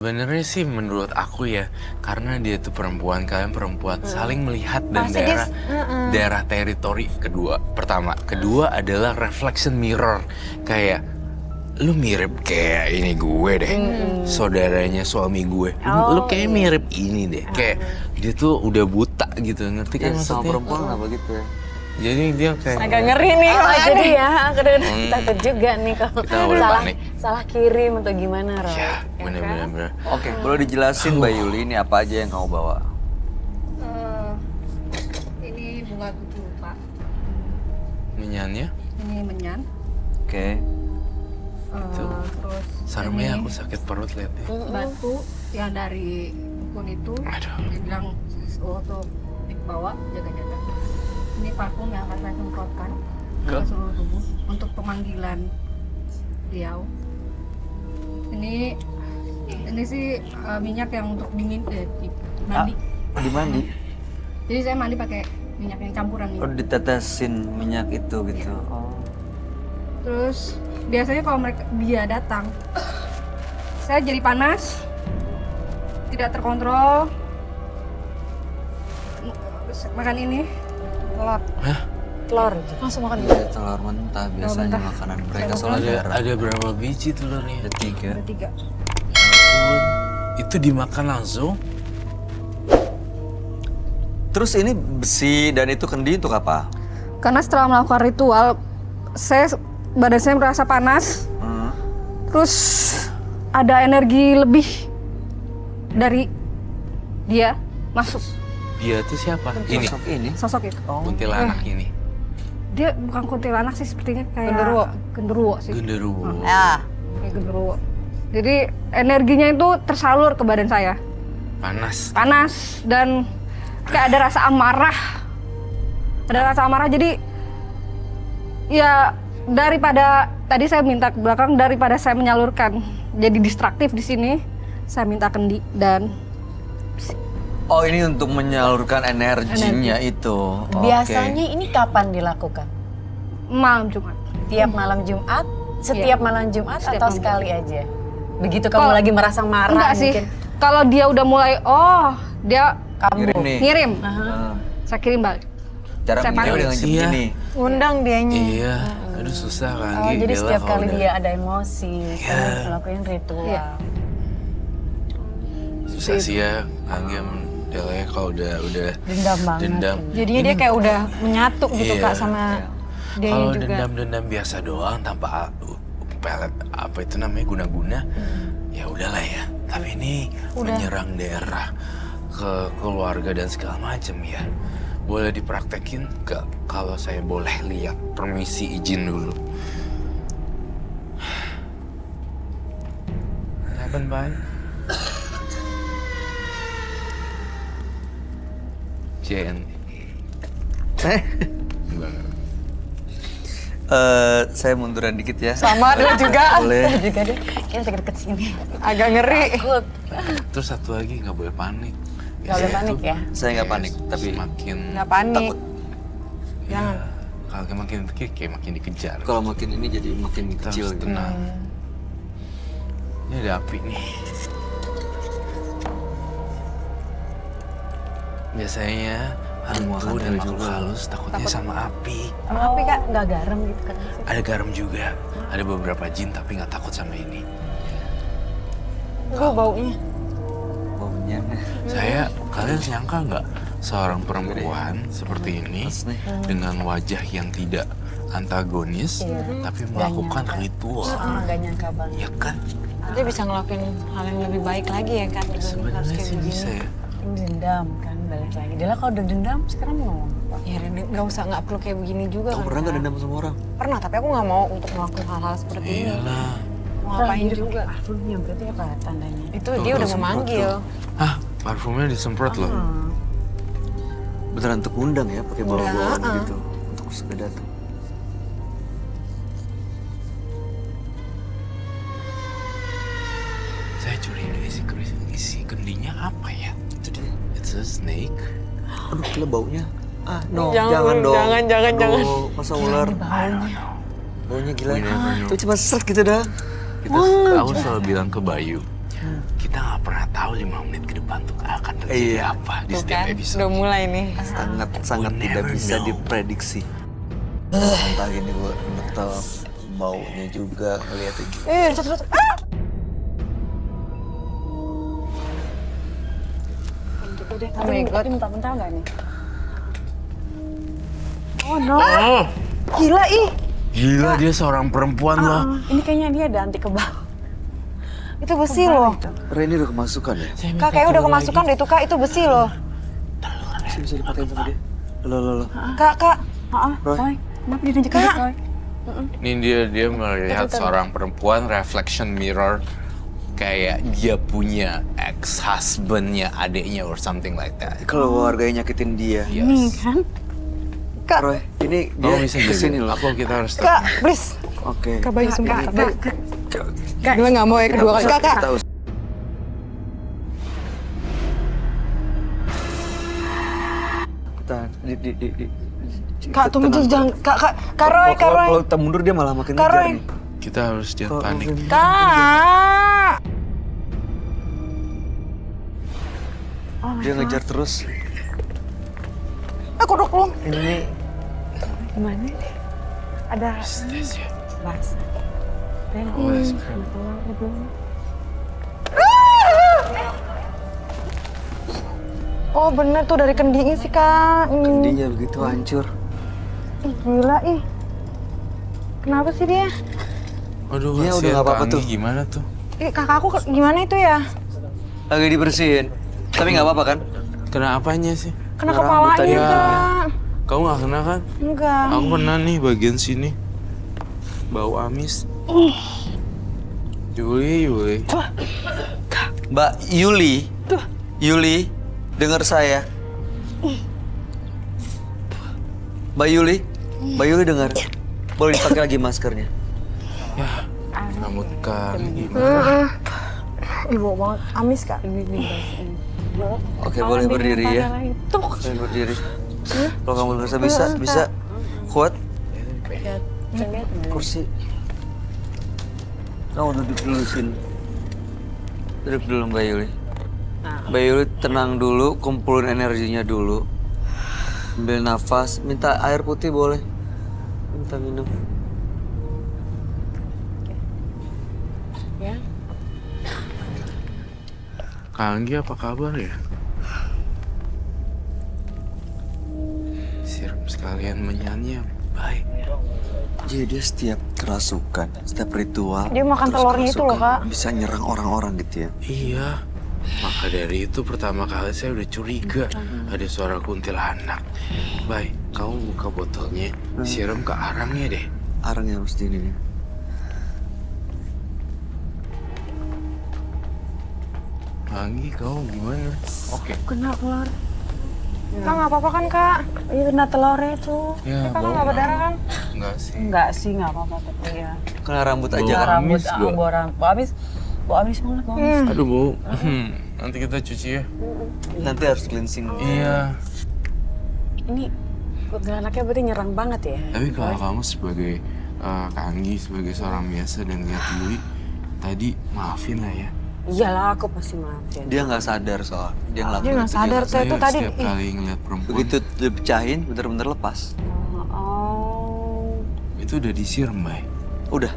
Sebenarnya sih menurut aku ya, karena dia tuh perempuan, kalian perempuan saling melihat dan Pasti daerah teritori pertama. Kedua adalah reflection mirror. Kayak lu mirip kayak ini gue deh, saudaranya suami gue. Lu kayak mirip ini deh, kayak dia tuh udah buta gitu, ngerti kan Sama maksudnya? perempuan kenapa gitu ya? Jadi dia kayak Agak ngeri nih kalau Jadi ya, kadang-kadang takut juga nih Kita kalau nggak boleh salah, panik. salah kirim atau gimana, Roy. ya kan? bener-bener. Oke, boleh dijelasin Mbak Yuli ini apa aja yang kamu bawa? Ini bunga kucu, Pak. Menyanyi, Ini menyan. Oke. Terus sarmnya ini aku sakit perut liat deh. batu yang dari dukun itu. Aduh. Dia bilang untuk dibawa jaga-jaga. Ini parfum yang akan saya semprotkan ke seluruh tubuh untuk pemanggilan beliau. Ini sih minyak yang untuk dingin mandi. Di mandi? Jadi saya mandi pakai minyak yang campuran Oh, ini. ditetesin minyak itu gitu. Oh. Terus biasanya kalau dia datang, saya jadi panas, tidak terkontrol. Makan ini telur. Telur. Langsung makan Iya, telur mentah biasanya makanan mereka soalnya Ada berapa biji telurnya? ada 3. Ada 3. Itu dimakan langsung? Terus ini besi dan itu kendi untuk apa? Karena setelah melakukan ritual, badan saya merasa panas. Terus ada energi lebih dari dia masuk Dia tuh siapa? Ini Sosok ini. sosok itu. kuntilanak ini. Dia bukan kuntilanak sih, sepertinya kayak genderuwo sih. Genderuwo. Ya. Kayak genderuwo. Jadi energinya itu tersalur ke badan saya. Panas. Dan kayak ada rasa amarah. Ada rasa amarah, jadi ya daripada tadi saya minta ke belakang, daripada saya menyalurkan jadi distraktif di sini, saya minta kendi dan Oh, ini untuk menyalurkan energinya itu. Oke. Biasanya ini kapan dilakukan? malam Jumat. Tiap malam Jumat? Setiap malam Jumat Setiap atau malam sekali aja? Begitu kamu Kalau- lagi merasa marah Enggak sih. mungkin Kalau dia udah mulai, dia Ngirim nih. ngirim, Nah, saya kirim balik. cara Saya mengirim dengan panik. begini. Undang dianya. Iya. Aduh susah kan. Oh, jadi Bella setiap kalau kali udah- dia ada emosi, kamu ngelakuin ritual. Iya. susah sih ya. Anggi Bella ya kalau udah Dendam banget. dendam. Jadinya dia kayak udah menyatu gitu Iya. Kak sama dia Kalau juga. dendam-dendam biasa doang tanpa pelet apa itu namanya guna-guna, ya udahlah ya. Tapi ini menyerang daerah ke keluarga dan segala macam ya. Boleh dipraktekin ke kalau saya boleh lihat, permisi izin dulu. Kapan bye? JN. Enggak. Saya munduran dikit ya. Sama dulu juga. Boleh. Juga deh, kita deket sini. Agak ngeri. Takut. Terus satu lagi nggak boleh panik. Nggak boleh panik ya? Saya nggak panik, tapi semakin Nggak panik. takut. Jangan. kalau makin kayak makin dikejar. Kalau makin ini jadi makin Kita kecil harus gitu. tenang. Ini ada api nih. Biasanya hantu Makan dan makhluk juga. halus takutnya sama api. Tapi Kak nggak garam gitu kan? Ada garam juga. Ada beberapa jin tapi nggak takut sama ini. Gue baunya. Baunya Kalian nyangka nggak seorang perempuan seperti ini pas nih. dengan wajah yang tidak antagonis tapi melakukan ritual, Nggak nyangka banget. ya kan? Dia bisa ngelakuin hal yang lebih baik lagi ya kan dibanding harus Sebenarnya kayak sih begini. bisa ya. Ini dendam kan, balik lagi. Dia kalau udah dendam, sekarang mau ngomong apa? Ya Ren, nggak perlu kayak begini juga Kamu kan. pernah nggak Kak. dendam sama orang? Pernah, tapi aku nggak mau untuk melakukan hal-hal seperti ini. Iyalah. Mau ngapain Dia juga. pakai parfumnya, berarti apa tandanya? Itu Tuh, dia udah tuh, memanggil. Hah, parfumnya disemprot loh. Beneran untuk undang ya, pakai bawa-bawaan Udah, gitu. Untuk sudah datang. Saya curiga isi kendinya apa ya? Itu dia. It's a snake. Aduh, gila baunya. No, Jangan, jangan dong. jangan, jangan. Aduh, masa ular. Baunya gila. We never know. Itu cuma seret gitu dah. Aku selalu bilang ke Bayu, kita nggak pernah tahu 5 menit ke depan tuh akan terjadi apa di Tuh setiap kan, episode. udah mulai nih. Sangat We tidak never bisa know. diprediksi. Entah ini gue netep baunya juga ngeliatnya gitu. Satu. Oh my God. Tapi mentah-mentah nggak nih? Oh no. Oh, Gila ih. gila dia seorang perempuan loh. Ini kayaknya dia ada anti kebal. Itu besi loh. Ren ini udah kemasukan ya? Kak, kayaknya udah kemasukan deh itu Kak, itu besi loh. Bisa dipakein sama dia? Lo. Kak. Roy. Roy, kenapa dia nunjukin Kak. Roy? Ini dia melihat seorang perempuan reflection mirror kayak dia punya ex-husbandnya adiknya or something like that. Kalau warganya nyakitin dia. Yes. Kak, Roy, ini Kamu dia bisa kesini jaga. loh. Apa kita harus Kak, please. Oke. Kak, bayi sumpah. Ini- Kak, gue nggak mau ya kedua kali. Kak. Tahu. Tahan. Kak, tunggu Tenang. jangan. Kak Roy. Kalau kita mundur dia malah makin Kak ngejar Roy. nih. kita harus jangan panik. Kak. Dia ngejar terus. Aku duduk lu. Ini Gimana? Ada Stasia. bahasa. Ren, Oh bener tuh dari kendingnya sih Kak. kendinya begitu hancur. Ih, gila ih. Kenapa sih dia? Aduh, Dia udah kasihan nggak apa-apa Kak tuh. Anggi, gimana tuh? Kakakku gimana itu ya? Lagi dibersihin. Tapi nggak apa-apa kan? Kena apanya sih? Kena Kena kepalanya rambut tadi. Kak. Kamu nggak kena kan? Enggak. Aku pernah nih bagian sini. Bau amis. Yuli. Mbak Yuli. Yuli, dengar saya. Mbak Yuli dengar. Boleh dipakai lagi maskernya. Rambut Kak Anggi gimana? Ibu banget. Amis Kak. Oke, boleh berdiri ya. Boleh berdiri. Kalau kamu ngerasa bisa. Kuat. Kursi. Kamu duduk dulu sini. Duduk dulu Mbak Yuli. Mbak Yuli tenang dulu, kumpulin energinya dulu. Ambil nafas, minta air putih boleh. Minta minum. ya. Kak Anggi apa kabar ya? Siram sekalian menyanyi baik. Jadi dia setiap kerasukan, setiap ritual. Dia makan terus telurnya itu loh, kerasukan, Kak. Bisa nyerang orang-orang gitu ya. Iya. Maka dari itu pertama kali saya udah curiga ada suara kuntilanak. Baik, kamu buka botolnya, siram ke arangnya deh. Arang yang harus di ini nih. Anggi, kamu gimana? Oke. Kena telur. Kak nggak apa-apa kan Kak? Iya kena telurnya tuh. Ya, Kakak nggak berdarah kan? Enggak sih. Enggak sih, enggak apa-apa tapi ya. Kena rambut aja Bau kan? Rambut, amis gua. bau amis banget, bau amis. Aduh, bau. Nanti kita cuci ya. Nanti harus cleansing. Iya. Ini kuntilanaknya berarti nyerang banget ya. Tapi kalau kamu sebagai Kak Anggi, sebagai seorang biasa dan lihat Yuli, tadi maafin lah ya. Iyalah, aku pasti maafin. Dia nggak sadar soal. Dia ngelakuin Dia nggak itu, sadar nggak tuh itu tadi. Setiap kali ngeliat perempuan, Begitu dipecahin, bener-bener lepas. Oh. itu udah disiram, Bay. Udah.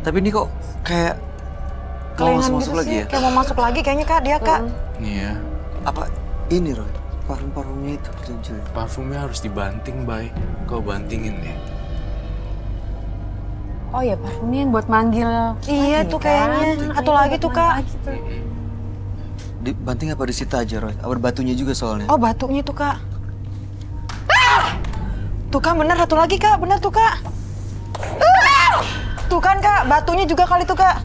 Tapi ini kok kayak kalau Kelingan masuk gitu lagi sih. ya? Kayak mau masuk lagi kayaknya Kak dia Kak. Nih ya, Apa ini Roy? Parum-parumnya itu terjun. parfumnya harus dibanting, Bay. Kau bantingin deh. Oh ya, parfumnya yang buat manggil. Iya tuh kayaknya. Atau lagi tuh Kak. Dibanting apa disita aja Roy? Ada batunya juga soalnya. Oh batunya tuh Kak. Tuh kan bener satu lagi Kak, bener tuh Kak. Tuh kan Kak, batunya juga kali tuh Kak.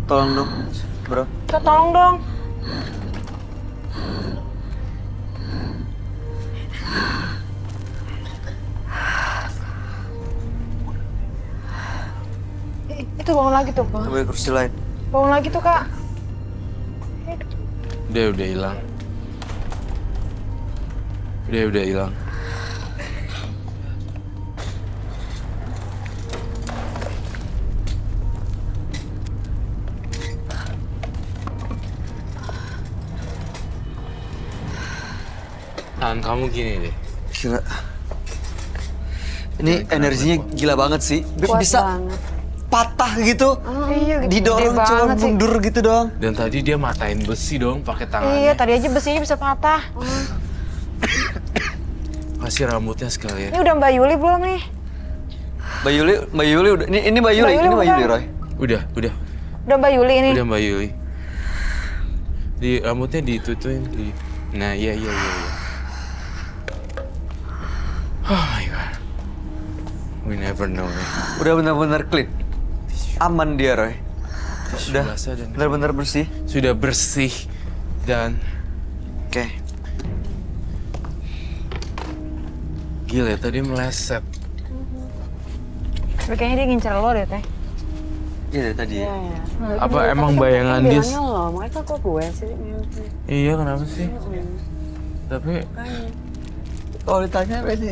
Tolong dong, bro. Kak tolong dong. Itu bangun lagi tuh. Coba kursi lain. Bangun lagi tuh Kak. Udah hilang. Udah hilang. Tangan kamu gini deh. Gila. Ini energinya gila banget sih. Bisa patah gitu. Iya, Didorong gede cuma banget sih. mundur gitu doang. Dan tadi dia matain besi dong pakai tangannya. Iya, tadi aja besinya bisa patah. Kasih rambutnya sekalian. Ini udah Mbak Yuli belum nih? Mbak Yuli udah. Ini Mbak Yuli, ini Mbak Yuli, Roy. Udah. Udah Mbak Yuli ini. Udah Mbak Yuli. Di rambutnya ditutuin di. Nah, iya. Oh my god. We never know. Udah benar-benar clean. Aman dia, Roy. Udah Basah dan benar-benar bersih. sudah bersih dan Oke. gila tadi meleset. Tapi kayaknya dia ngincer lo deh, Teh. Iya dari tadi ya. Apa emang bayangan dia? Bilangnya lo, makanya kok gue sih? Iya kenapa sih? Tapi Kalau ditanya berarti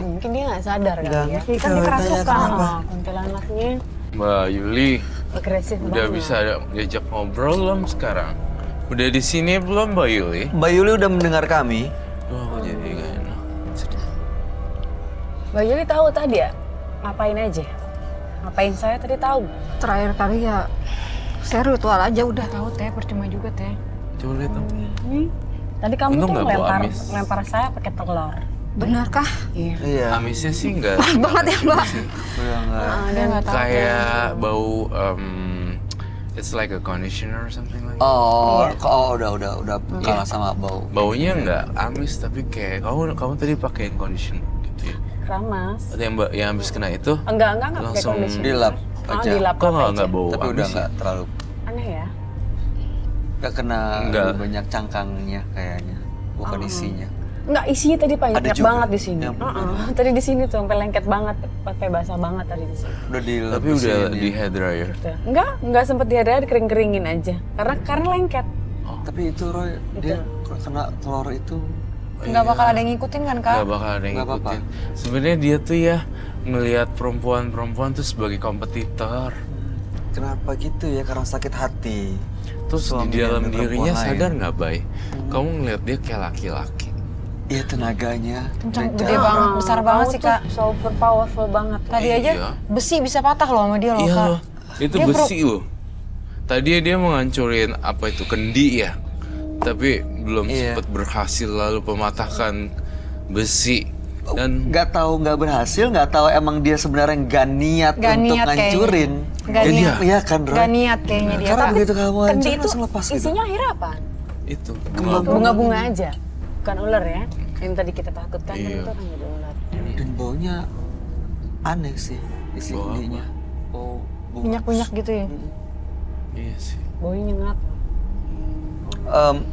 Mungkin dia nggak sadar kali Nggak ya. ngerti Kan kalau ditanya dikerasukan. kenapa. Kuntilanaknya Mbak Yuli agresif udah banget. bisa diajak ngobrol belum sekarang? Udah di sini belum Mbak Yuli? Mbak Yuli udah mendengar kami. Duh aku jadi gak enak. Mbak Yuli tahu tadi ya? Ngapain aja? Ngapain saya tadi tahu? Terakhir kali ya saya ritual aja udah. Tahu Teh, percuma juga Teh. Coba lihat dong. Tadi kamu Untung tuh nggak bawa ngelempar amis. lempar saya pakai telur. Benarkah? Iya. Iya. Amisnya sih enggak. Banget ya Mbak. Udah enggak. Dia nggak tahu. Kayak bau it's like a conditioner or something like that. Udah kalah sama bau. Baunya enggak amis tapi kayak kamu tadi pakai conditioner gitu ya. Keramas. Atau yang habis kena itu Enggak pakai langsung conditioner. Dilap Oh, aja. dilap kok aja. enggak bau Tapi udah amis ya? enggak terlalu. Aneh ya? Enggak kena Enggak. banyak cangkangnya kayaknya. Bukan isinya. Enggak, isinya tadi banyak Ada juga banget di sini. yang Tadi di sini tuh sampai lengket banget, sampai basah banget tadi di sini. Udah dilap. Tapi udah di hair dryer. Tuh. Enggak sempet dihadiri kering-keringin aja. Karena lengket. Tapi itu Roy, dia kena telur itu. Enggak bakal ada yang ngikutin kan, Kak? Gak bakal ada yang Nggak apa-apa. ngikutin. Sebenarnya dia tuh ya ngelihat perempuan-perempuan tuh sebagai kompetitor. Kenapa gitu ya? Karena sakit hati. Terus Suami di dalam dengan dirinya perempuan sadar lain. nggak, Bay? Kamu ngeliat dia kayak laki-laki. Iya tenaganya. Kencang, dan gede cara- banget, besar banget sih, Kak. Super powerful banget. Tadi aja Iya. besi bisa patah loh sama dia loh, Iya Kak. loh, itu Dia besi loh. Tadi dia mau ngancurin apa itu kendi ya, tapi belum Iya. sempat berhasil lalu pematahkan besi dan nggak berhasil, nggak tahu emang dia sebenarnya nggak niat Nggak untuk niat kayaknya. ngancurin. Nggak Jadi, niat. iya kan Roy? Gak niat kayaknya dia. Karena Tapi begitu kamu kendi hancur itu langsung lepas gitu. isinya akhirnya apa? itu Bunga-bunga aja. Bukan ular ya. Yang tadi kita takutkan kan Iya. itu kan jadi ular. Dan baunya aneh sih di Bau apa? sininya. Bau bunga. Minyak-minyak gitu ya. iya sih. Baunya nyengat.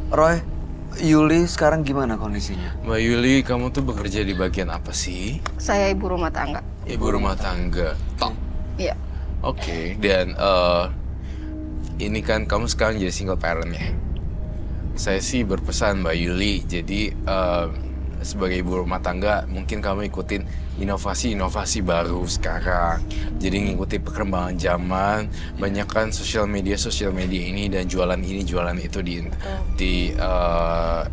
Roy, Yuli sekarang gimana kondisinya? Mbak Yuli, kamu tuh bekerja di bagian apa sih? Saya ibu rumah tangga. Ibu rumah tangga. Tok. Iya. Oke, dan ini kan kamu sekarang jadi single parent ya. Saya sih berpesan Mbak Yuli, jadi sebagai ibu rumah tangga mungkin kamu ikutin inovasi-inovasi baru sekarang. Jadi ngikuti perkembangan zaman, banyak kan sosial media ini dan jualan ini jualan itu di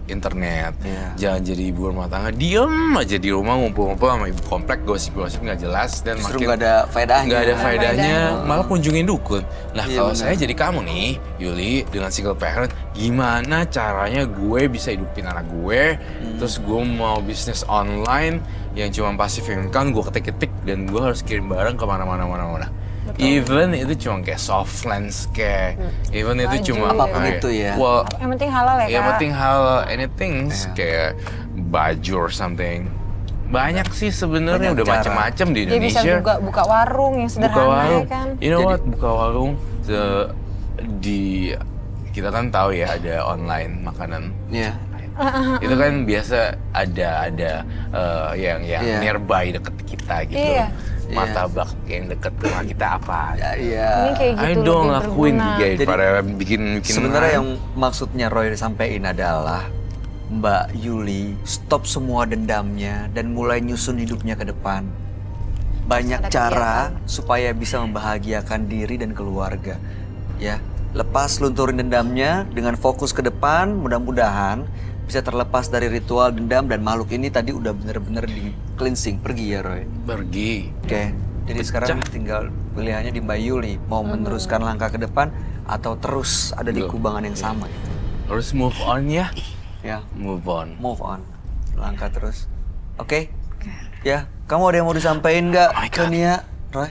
internet. Iya. Jangan jadi ibu rumah tangga, diem aja di rumah ngumpul-ngumpul sama ibu komplek gosip-gosip nggak jelas dan Justru makin nggak ada faedahnya. nggak ada faedahnya, malah kunjungin dukun. Nah Iya, kalau benar. saya jadi kamu nih, Yuli, dengan single parent, gimana caranya gue bisa hidupin anak gue, terus gue mau bisnis online yang cuma passive income, gue ketik-ketik dan gue harus kirim barang kemana-mana. Even itu cuma kayak soft lens kayak, even itu cuma Apapun kayak, itu ya. well, Yang penting halal ya, Kak. yang penting hal anything Iya. kayak baju or something. Banyak sih sebenarnya Banyak udah cara. macam-macam di Dia bisa Indonesia. juga buka warung yang Buka sederhana warung. ya kan. You know Jadi- what? Buka warung di kita kan tahu ya ada online makanan. Iya. Itu kan biasa ada yang Iya. nearby deket kita gitu. Iya. martabak yang deket rumah kita apa. Ya, iya. Ini kayak gitu Ayo dong lebih lakuin berguna. guys, Jadi, pada bikin Sebenarnya yang maksudnya Roy sampaikan adalah Mbak Yuli stop semua dendamnya dan mulai nyusun hidupnya ke depan. Banyak cara supaya bisa membahagiakan diri dan keluarga. Ya, lepas lunturin dendamnya dengan fokus ke depan, mudah-mudahan bisa terlepas dari ritual dendam dan makhluk ini tadi udah bener-bener di cleansing. Pergi ya Roy. pergi. Oke. Jadi sekarang tinggal pilihannya di Mbak Yuli. Mau meneruskan langkah ke depan atau terus ada di kubangan yang sama gitu. Harus move on ya. Ya, Move on. move on. Langkah terus. Oke? Ya, kamu ada yang mau disampaikan nggak Oh my ke God. Nia, Roy?